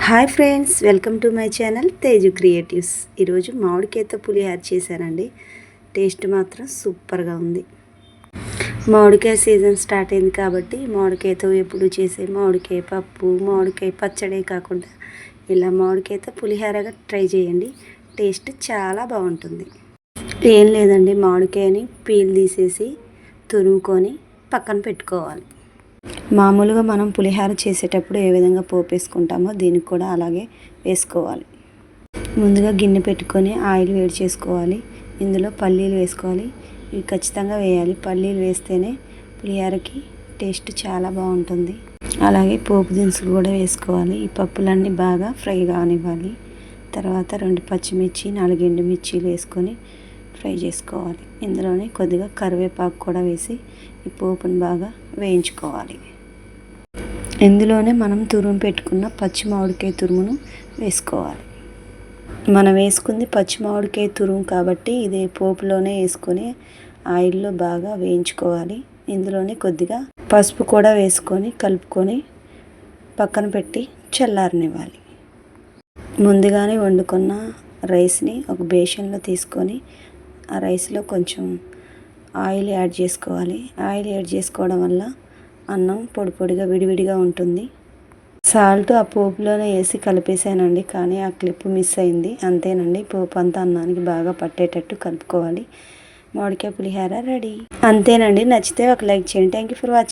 Hi friends, welcome to my channel Teju creatives. ఈరోజు మామిడికాయతో పులిహోర చేశానండి. Taste మాత్రం సూపర్గా ఉంది. మామిడికాయ సీజన్ స్టార్ట్ అయింది కాబట్టి మామిడికాయతో ఎప్పుడు చేసే మామిడికాయ పప్పు, మామిడికాయ పచ్చడే కాకుండా ఇలా మామిడికాయతో పులిహోరగా ట్రై చేయండి. టేస్ట్ చాలా బాగుంటుంది. ఏం లేదండి, మామిడికాయని పీల్ తీసేసి తురుముకొని పక్కన పెట్టుకోవాలి. మామూలుగా మనం పులిహోర చేసేటప్పుడు ఏ విధంగా పోపు వేసుకుంటామో దీనికి కూడా అలాగే వేసుకోవాలి. ముందుగా గిన్నె పెట్టుకొని ఆయిల్ వేడి చేసుకోవాలి. ఇందులో పల్లీలు వేసుకోవాలి. ఇవి ఖచ్చితంగా వేయాలి. పల్లీలు వేస్తేనే పులిహోరకి టేస్ట్ చాలా బాగుంటుంది. అలాగే పోపు దినుసులు కూడా వేసుకోవాలి. ఈ పప్పులన్నీ బాగా ఫ్రై కానివ్వాలి. తర్వాత 2 పచ్చిమిర్చి, 4 ఎండుమిర్చీలు వేసుకొని ఫ్రై చేసుకోవాలి. ఇందులోనే కొద్దిగా కరివేపాకు కూడా వేసి ఈ పోపును బాగా వేయించుకోవాలి. ఇందులోనే మనం తురుము పెట్టుకున్న పచ్చి మామిడికాయ తురుమును వేసుకోవాలి. మనం వేసుకుంది పచ్చి మామిడికాయ తురుము కాబట్టి ఇదే పోపులోనే వేసుకొని ఆయిల్లో బాగా వేయించుకోవాలి. ఇందులోనే కొద్దిగా పసుపు కూడా వేసుకొని కలుపుకొని పక్కన పెట్టి చల్లారనివ్వాలి. ముందుగానే వండుకున్న రైస్ని ఒక బేషన్లో తీసుకొని ఆ రైస్లో కొంచెం ఆయిల్ యాడ్ చేసుకోవాలి. ఆయిల్ యాడ్ చేసుకోవడం వల్ల అన్నం పొడి పొడిగా విడివిడిగా ఉంటుంది. సాల్ట్ ఆ పోపులోనే వేసి కలిపేసానండి, కానీ ఆ క్లిప్ మిస్ అయింది. అంతేనండి, పోపు అంతా అన్నానికి బాగా పట్టేటట్టు కలుపుకోవాలి. మామిడికాయ పులిహోర రెడీ. అంతేనండి. నచ్చితే ఒక లైక్ చేయండి. Thank you for watching.